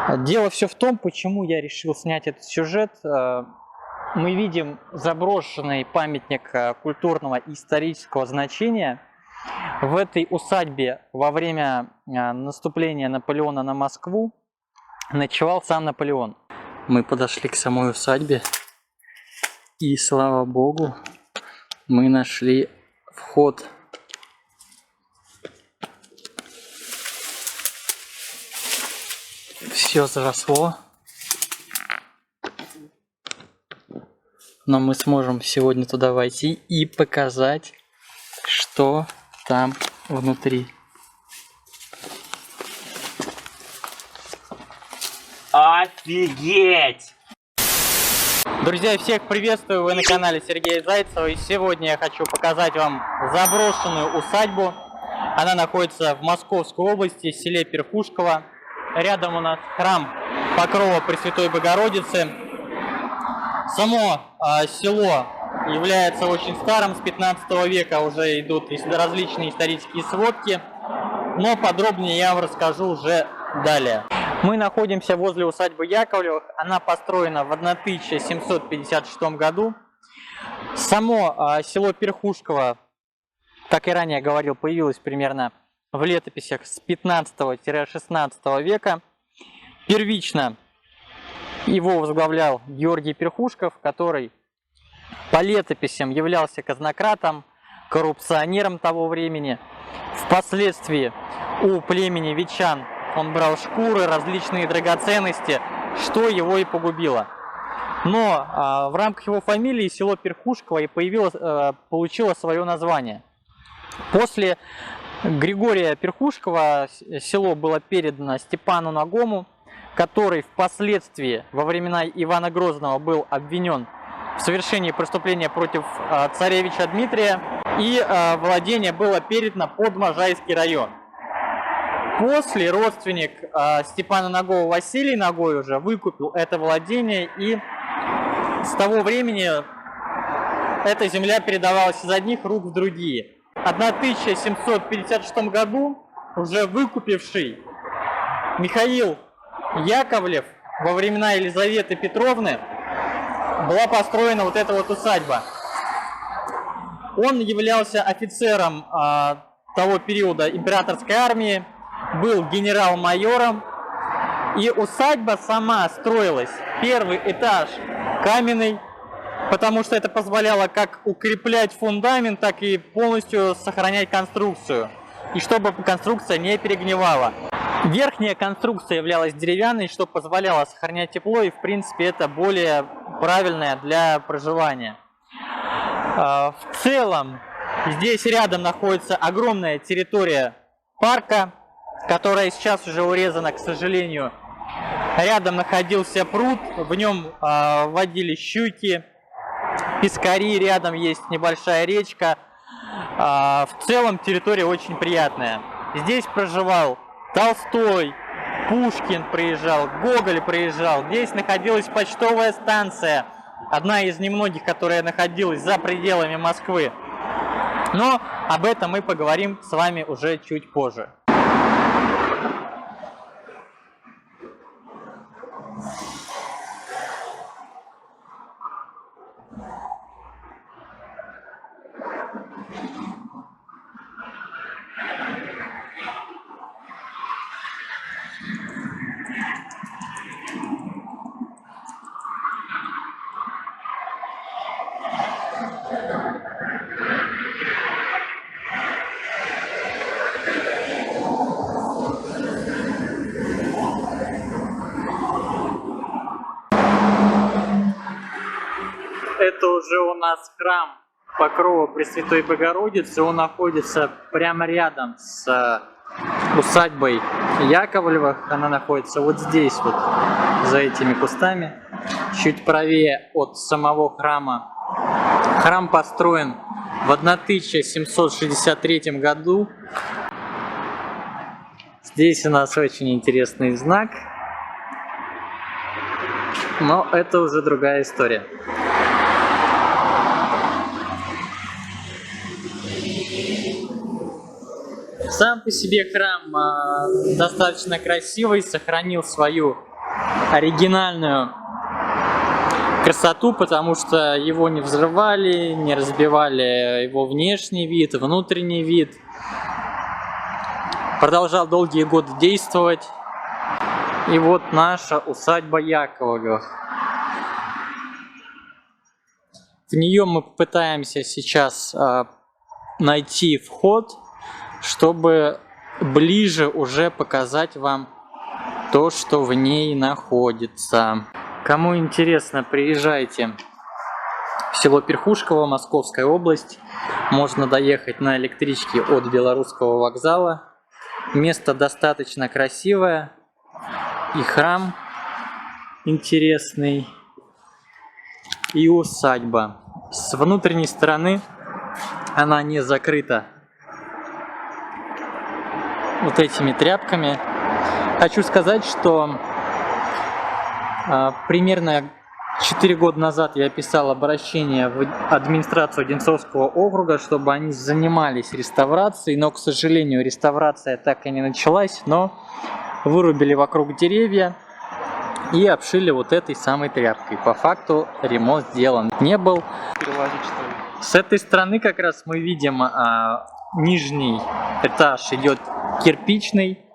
Дело все в том, почему я решил снять этот сюжет. Мы видим заброшенный памятник культурного и исторического значения. В этой усадьбе во время наступления Наполеона на Москву ночевал сам Наполеон. Мы подошли к самой усадьбе, и, слава богу, мы нашли вход. Все заросло, но мы сможем сегодня туда войти и показать, что там внутри. Офигеть! Друзья, всех приветствую, вы на канале Сергея Зайцева, и сегодня я хочу показать вам заброшенную усадьбу. Она находится в Московской области, в селе Перхушково. Рядом у нас храм Покрова Пресвятой Богородицы. Само село является очень старым, с 15 века уже идут различные исторические сводки, но подробнее я вам расскажу уже далее. Мы находимся возле усадьбы Яковлевых, она построена в 1756 году. Само село Перхушково, как и ранее говорил, появилось примерно в летописях с 15-16 века. Первично его возглавлял Георгий Перхушков, который по летописям являлся казнократом, коррупционером того времени. Впоследствии у племени ветчан он брал шкуры, различные драгоценности, что его и погубило. Но в рамках его фамилии село Перхушково и получило свое название. После Григория Перхушкова село было передано Степану Нагому, который впоследствии во времена Ивана Грозного был обвинен в совершении преступления против царевича Дмитрия, и владение было передано под Можайский район. После родственник Степана Нагова Василий Нагой уже выкупил это владение, и с того времени эта земля передавалась из одних рук в другие. В 1756 году уже выкупивший Михаил Яковлев во времена Елизаветы Петровны была построена вот эта вот усадьба. Он являлся офицером того периода императорской армии, был генерал-майором, и усадьба сама строилась. Первый этаж каменный, потому что это позволяло как укреплять фундамент, так и полностью сохранять конструкцию, и чтобы конструкция не перегнивала. Верхняя конструкция являлась деревянной, что позволяло сохранять тепло, и в принципе это более правильное для проживания. В целом здесь рядом находится огромная территория парка, которая сейчас уже урезана, к сожалению. Рядом находился пруд, в нем водились щуки, пескари, рядом есть небольшая речка. В целом территория очень приятная. Здесь проживал Толстой, Пушкин приезжал, Гоголь приезжал. Здесь находилась почтовая станция, одна из немногих, которая находилась за пределами Москвы. Но об этом мы поговорим с вами уже чуть позже. Это уже у нас храм Покрова Пресвятой Богородицы. Он находится прямо рядом с усадьбой Яковлевых. Она находится вот здесь, вот за этими кустами, чуть правее от самого храма. Храм построен в 1763 году. Здесь у нас очень интересный знак, но это уже другая история. Сам по себе храм достаточно красивый, сохранил свою оригинальную красоту, потому что его не взрывали, не разбивали его внешний вид, внутренний вид. Продолжал долгие годы действовать. И вот наша усадьба Яковлевых. В нее мы попытаемся сейчас найти вход, чтобы ближе уже показать вам то, что в ней находится. Кому интересно, приезжайте в село Перхушково, Московская область. Можно доехать на электричке от Белорусского вокзала. Место достаточно красивое. И храм интересный, и усадьба. С внутренней стороны она не закрыта вот этими тряпками. Хочу сказать, что примерно 4 года назад я писал обращение в администрацию Одинцовского округа, чтобы они занимались реставрацией, но, к сожалению, реставрация так и не началась, но вырубили вокруг деревья и обшили вот этой самой тряпкой. По факту ремонт сделан не был. С этой стороны как раз мы видим нижний этаж идет кирпичный,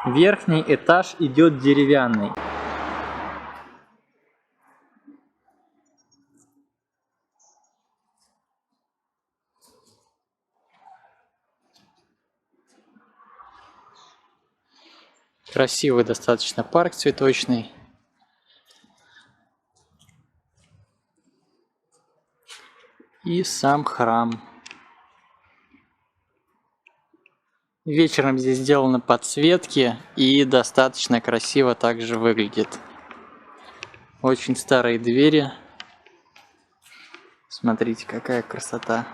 верхний этаж идет деревянный. Красивый достаточно парк цветочный. И сам храм. Вечером здесь сделаны подсветки и достаточно красиво также выглядит. Очень старые двери. Смотрите, какая красота.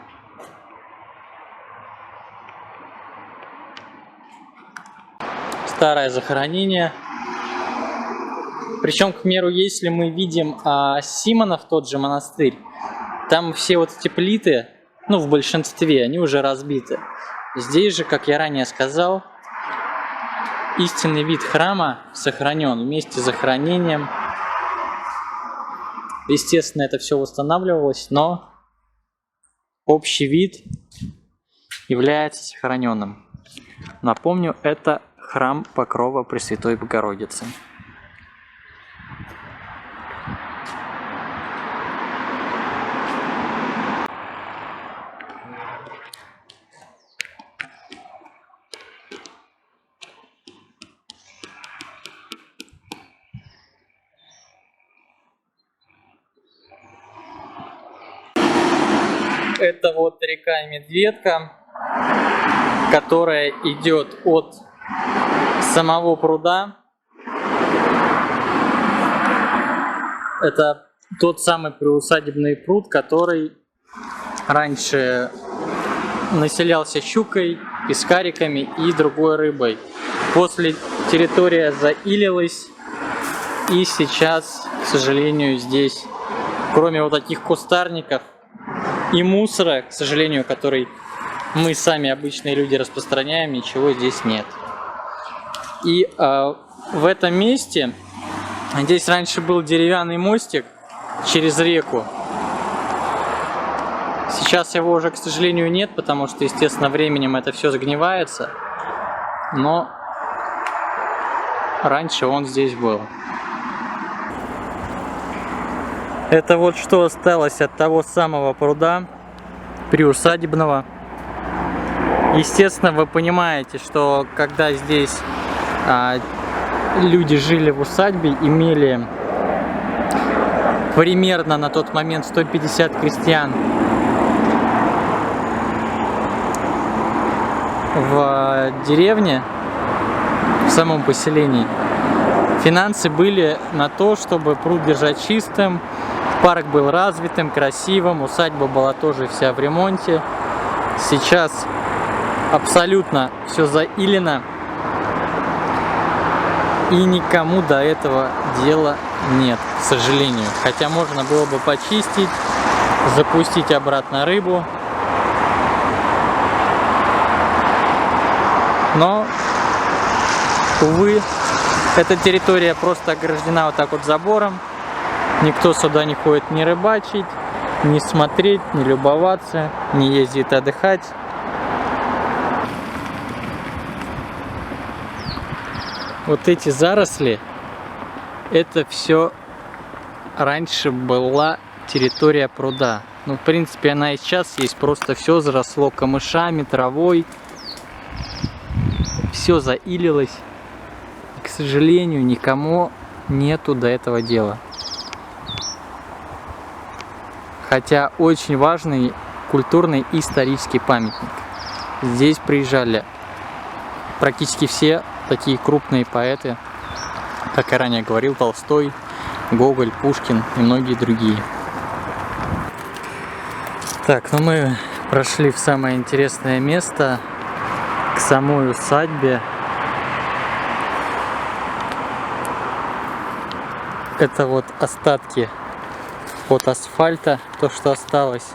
Старое захоронение. Причем, к примеру, если мы видим Симонов, тот же монастырь, там все вот эти плиты, ну, в большинстве, они уже разбиты. Здесь же, как я ранее сказал, истинный вид храма сохранен вместе с захоронением. Естественно, это все восстанавливалось, но общий вид является сохраненным. Напомню, это храм Покрова Пресвятой Богородицы. Это вот река Медведка, которая идет от самого пруда. Это тот самый приусадебный пруд, который раньше населялся щукой, пескариками и другой рыбой. После территория заилилась, и сейчас, к сожалению, здесь, кроме вот таких кустарников и мусора, к сожалению, который мы сами, обычные люди, распространяем, ничего здесь нет. И в этом месте, здесь раньше был деревянный мостик через реку. Сейчас его уже, к сожалению, нет, потому что, естественно, временем это все загнивается. Но раньше он здесь был. Это вот что осталось от того самого пруда приусадебного. Естественно, вы понимаете, что когда здесь люди жили в усадьбе, имели примерно на тот момент 150 крестьян в деревне, в самом поселении, финансы были на то, чтобы пруд держать чистым, парк был развитым, красивым, усадьба была тоже вся в ремонте. Сейчас абсолютно все заилено, и никому до этого дела нет, к сожалению. Хотя можно было бы почистить, запустить обратно рыбу. Но, увы, Эта территория просто ограждена вот так вот забором. Никто сюда не ходит ни рыбачить, ни смотреть, ни любоваться, ни ездит отдыхать. Вот эти заросли, это все раньше была территория пруда. Ну, в принципе, она и сейчас есть, просто все заросло камышами, травой. Все заилилось. И, к сожалению, никому нету до этого дела. Хотя очень важный культурный и исторический памятник. Здесь приезжали практически все такие крупные поэты, как я ранее говорил, Толстой, Гоголь, Пушкин и многие другие. Так, ну мы прошли в самое интересное место, к самой усадьбе. Это вот остатки от асфальта, то, что осталось.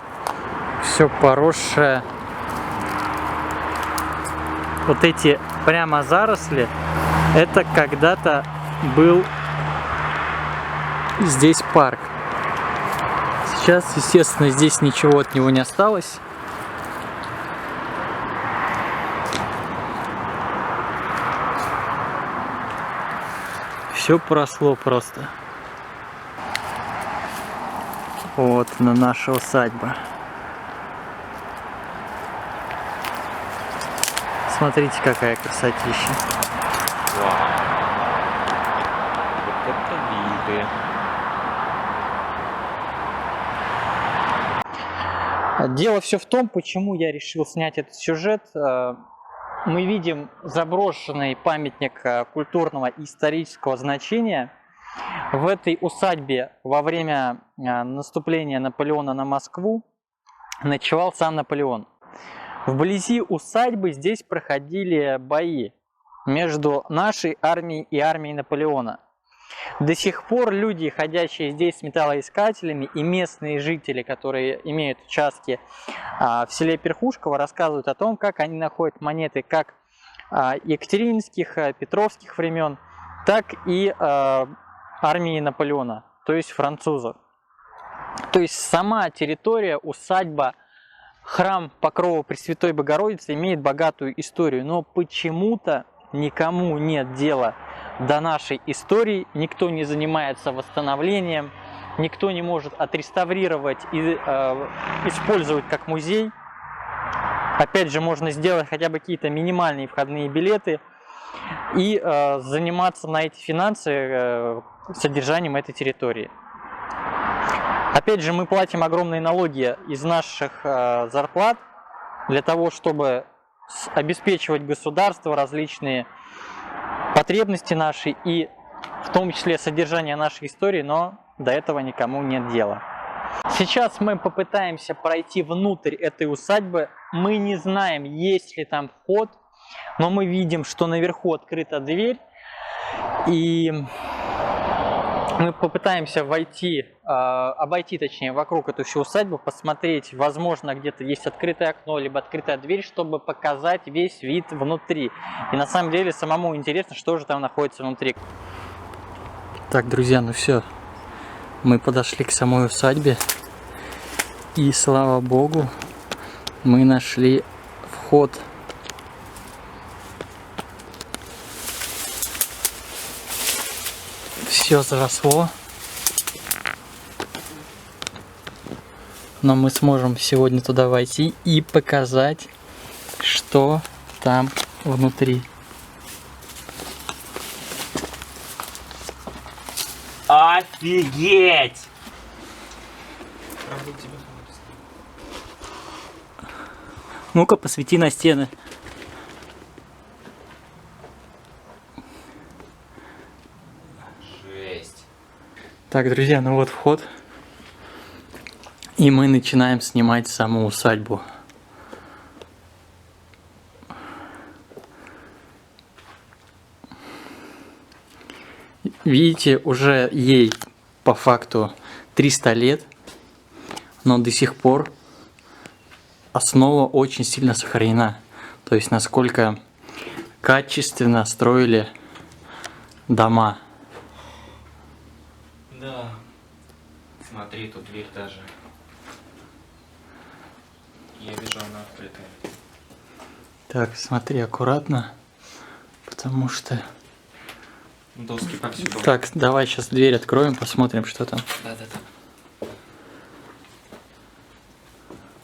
Все поросшее. Вот эти прямо заросли, это когда-то был здесь парк. Сейчас, естественно, здесь ничего от него не осталось. Все поросло просто. Вот она, наша усадьба. Смотрите, какая красотища. Вау. Вот это виды. Дело все в том, почему я решил снять этот сюжет. Мы видим заброшенный памятник культурного и исторического значения. В этой усадьбе во время наступления Наполеона на Москву ночевал сам Наполеон. Вблизи усадьбы здесь проходили бои между нашей армией и армией Наполеона. До сих пор люди, ходящие здесь с металлоискателями, и местные жители, которые имеют участки в селе Перхушково, рассказывают о том, как они находят монеты как екатерининских, петровских времен, так и армии Наполеона, то есть французов. То есть сама территория, усадьба, храм Покрова Пресвятой Богородицы имеет богатую историю, но почему-то никому нет дела до нашей истории, никто не занимается восстановлением, никто не может отреставрировать и использовать как музей. Опять же, можно сделать хотя бы какие-то минимальные входные билеты и заниматься на эти финансы содержанием этой территории. Опять же, мы платим огромные налоги из наших зарплат для того, чтобы обеспечивать государство, различные потребности наши и в том числе содержание нашей истории, но до этого никому нет дела. Сейчас мы попытаемся пройти внутрь этой усадьбы. Мы не знаем, есть ли там вход, но мы видим, что наверху открыта дверь, и мы попытаемся обойти, точнее, вокруг эту всю усадьбу, посмотреть, возможно, где-то есть открытое окно, либо открытая дверь, чтобы показать весь вид внутри. И на самом деле самому интересно, что же там находится внутри. Так, друзья, ну все, мы подошли к самой усадьбе, и слава богу, мы нашли вход. Все заросло, но мы сможем сегодня туда войти и показать, что там внутри. Офигеть! Ну-ка, посвети на стены. Жесть. Так, друзья, ну вот вход. И мы начинаем снимать саму усадьбу. Видите, уже ей по факту 300 лет, но до сих пор основа очень сильно сохранена. То есть насколько качественно строили дома. Да. Смотри, тут дверь даже. Я вижу, она открытая. Так, смотри аккуратно, потому что... Доски повсюду. Так, давай сейчас дверь откроем, посмотрим, что там. Да-да-да.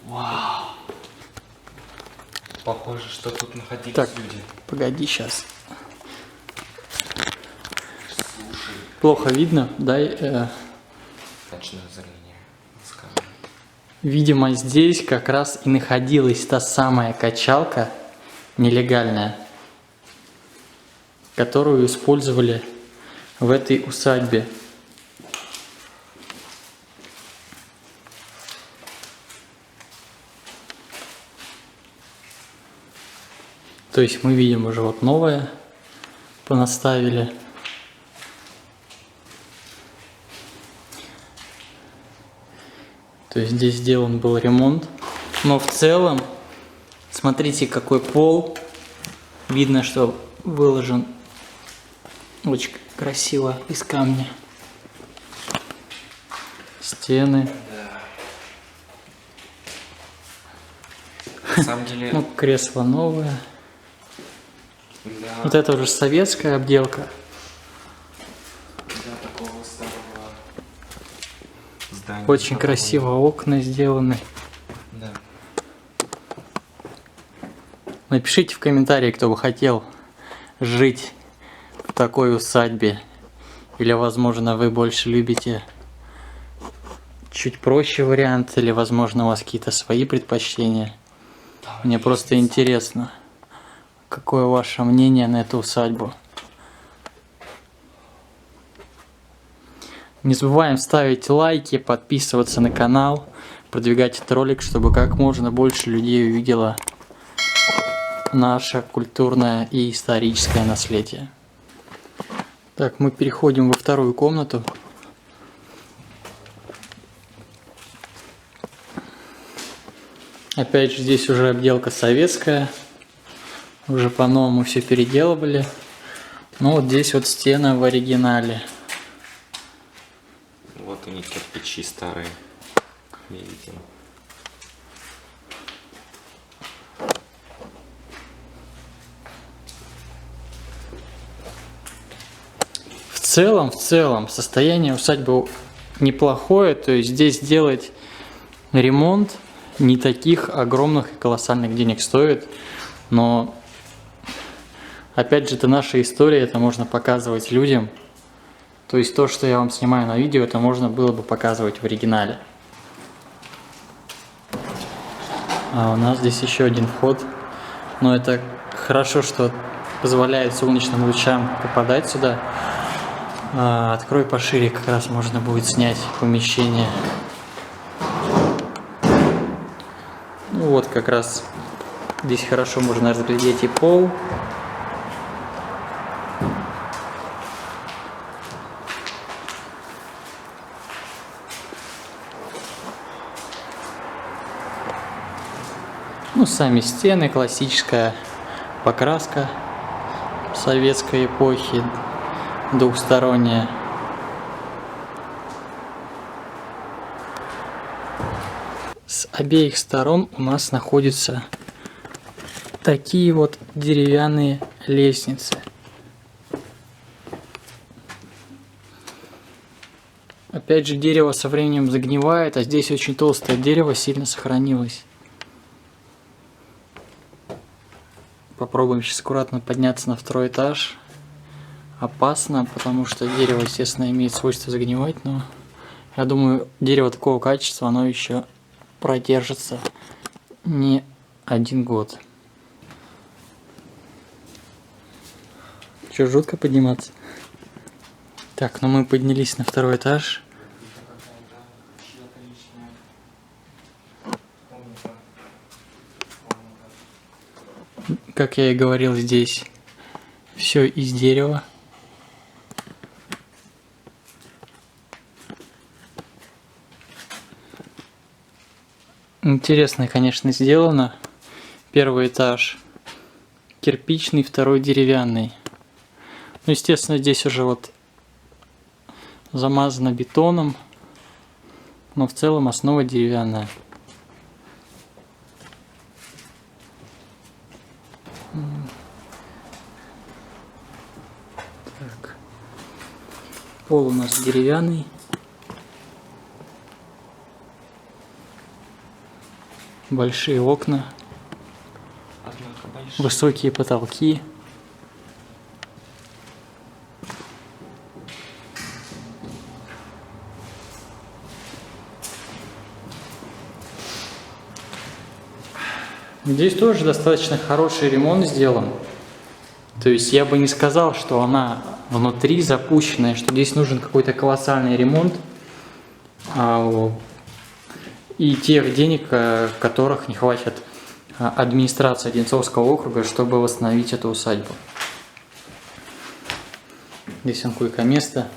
Вау. Похоже, что тут находились Так, люди. погоди сейчас. Слушай. Плохо видно, дай... Ночное зрение, скажем. Видимо, здесь как раз и находилась та самая качалка нелегальная, которую использовали в этой усадьбе. То есть мы видим уже вот новое понаставили. То есть здесь сделан был ремонт. Но в целом, смотрите, какой пол. Видно, что выложен очень красиво из камня. Стены. На самом деле, Ну, кресло новое. да, Вот это уже советская обделка. для такого старого здания. Очень красиво окна сделаны. Да. Напишите в комментарии, кто бы хотел жить в такой усадьбе. Или, возможно, вы больше любите чуть проще вариант, или, возможно, у вас какие-то свои предпочтения. Мне просто интересно, какое ваше мнение на эту усадьбу. Не забываем ставить лайки, подписываться на канал, продвигать этот ролик, чтобы как можно больше людей увидело наше культурное и историческое наследие. Так, мы переходим во вторую комнату. Опять же, здесь уже обделка советская. Уже по-новому все переделывали. Но вот здесь вот стены в оригинале. Вот они кирпичи старые. Видите? В целом, состояние усадьбы неплохое. То есть здесь делать ремонт не таких огромных и колоссальных денег стоит. Но, опять же, это наша история, это можно показывать людям. То есть то, что я вам снимаю на видео, это можно было бы показывать в оригинале. А у нас здесь еще один вход. Но это хорошо, что позволяет солнечным лучам попадать сюда. Открой пошире, как раз можно будет снять помещение. Ну вот как раз здесь хорошо можно разглядеть и пол. Ну, сами стены, классическая покраска советской эпохи, двухсторонняя. С обеих сторон у нас находятся такие вот деревянные лестницы. Опять же, дерево со временем загнивает, а здесь очень толстое дерево сильно сохранилось. Попробуем сейчас аккуратно подняться на второй этаж. Опасно, потому что дерево, естественно, имеет свойство загнивать, но я думаю, дерево такого качества, оно еще продержится не 1 год. Что, жутко подниматься? Так, ну мы поднялись на второй этаж. Как я и говорил, здесь все из дерева. Интересно, конечно, сделано. Первый этаж кирпичный, второй деревянный. Ну, естественно, здесь уже вот замазано бетоном, но в целом основа деревянная. Так. Пол у нас деревянный. Большие окна. Высокие потолки. Здесь тоже достаточно хороший ремонт сделан. То есть я бы не сказал, что она внутри запущенная, что здесь нужен какой-то колоссальный ремонт. И тех денег, которых не хватит администрации Одинцовского округа, чтобы восстановить эту усадьбу. Здесь он койко-место.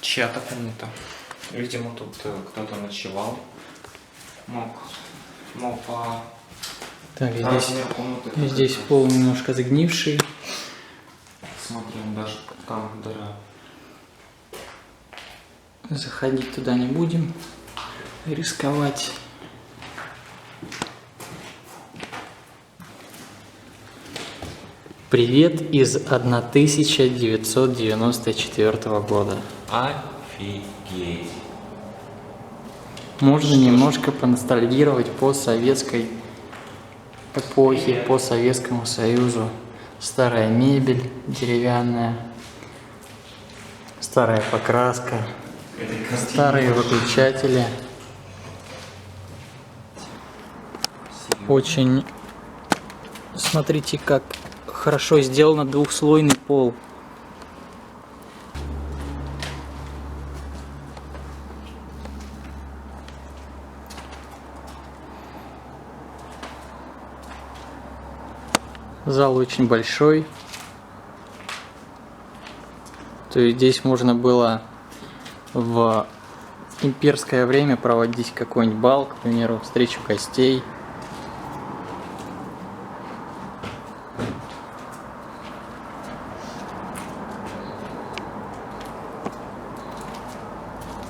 Чья-то комната. Видимо, тут кто-то ночевал. Мог по Так, размеру комнаты. здесь пол немножко загнивший. Смотрим, даже там дыра. Заходить туда не будем. Рисковать. Привет из 1994 года. Офигеть. Можно немножко поностальгировать по советской эпохе, по Советскому Союзу. Старая мебель деревянная, старая покраска, старые выключатели. Очень, смотрите, как хорошо сделано двухслойный пол. Зал очень большой. То есть здесь можно было в имперское время проводить какой-нибудь бал, к примеру, встречу гостей.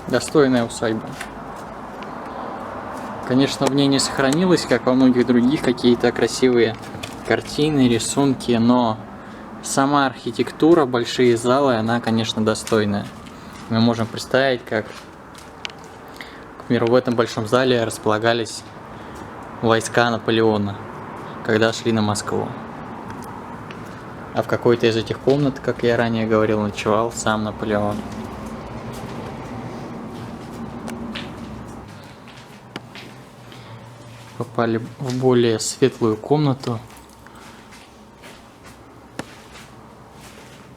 Достойная усадьба. Конечно, в ней не сохранилось, как во многих других, какие-то красивые картины, рисунки, но сама архитектура, большие залы, она, конечно, достойная. Мы можем представить, как, к примеру, в этом большом зале располагались войска Наполеона, когда шли на Москву. А в какой-то из этих комнат, как я ранее говорил, ночевал сам Наполеон. Попали в более светлую комнату.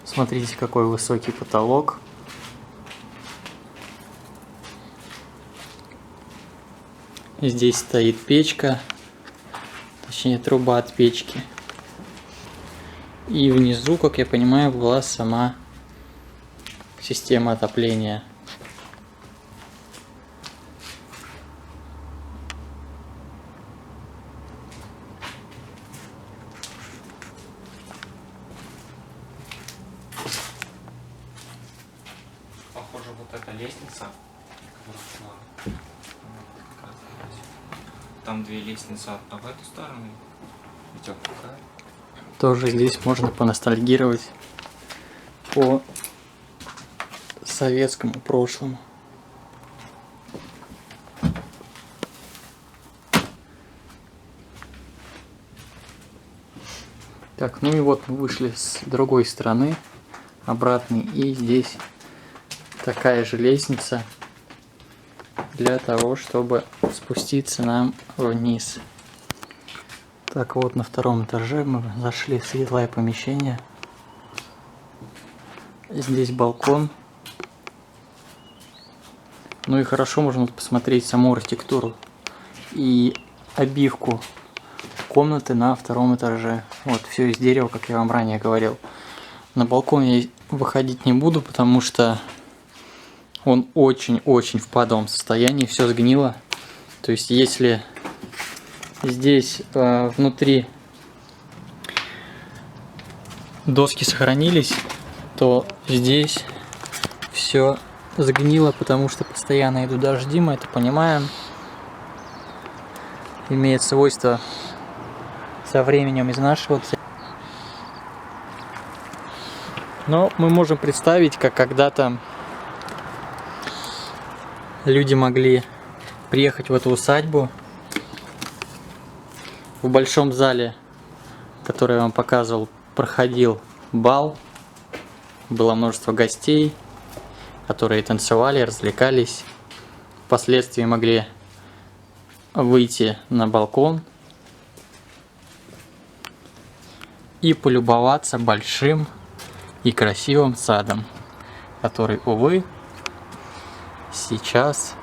Смотрите, какой высокий потолок. Здесь стоит печка, точнее труба от печки. И внизу, как я понимаю, была сама система отопления. Похоже, вот эта лестница. Там две лестницы, а в эту сторону идет какая? Тоже здесь можно поностальгировать по советскому прошлому. Так, ну и вот мы вышли с другой стороны, обратной, и здесь такая же лестница для того, чтобы спуститься нам вниз. Так, вот на втором этаже мы зашли в светлое помещение. Здесь балкон. Ну и хорошо можно посмотреть саму архитектуру и обивку комнаты на втором этаже. Вот, все из дерева, как я вам ранее говорил. На балкон я выходить не буду, потому что он очень-очень в падовом состоянии, все сгнило. То есть, если здесь внутри доски сохранились, то здесь все сгнило, потому что постоянно идут дожди, мы это понимаем. Имеет свойство со временем изнашиваться. Но мы можем представить, как когда-то люди могли приехать в эту усадьбу. В большом зале, который я вам показывал, проходил бал. Было множество гостей, которые танцевали, развлекались. Впоследствии могли выйти на балкон и полюбоваться большим и красивым садом, который, увы, сейчас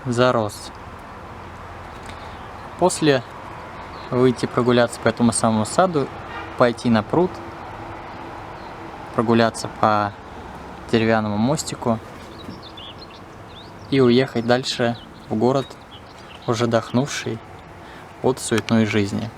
зарос. После выйти прогуляться по этому самому саду, пойти на пруд, прогуляться по деревянному мостику и уехать дальше в город, уже отдохнувший от суетной жизни.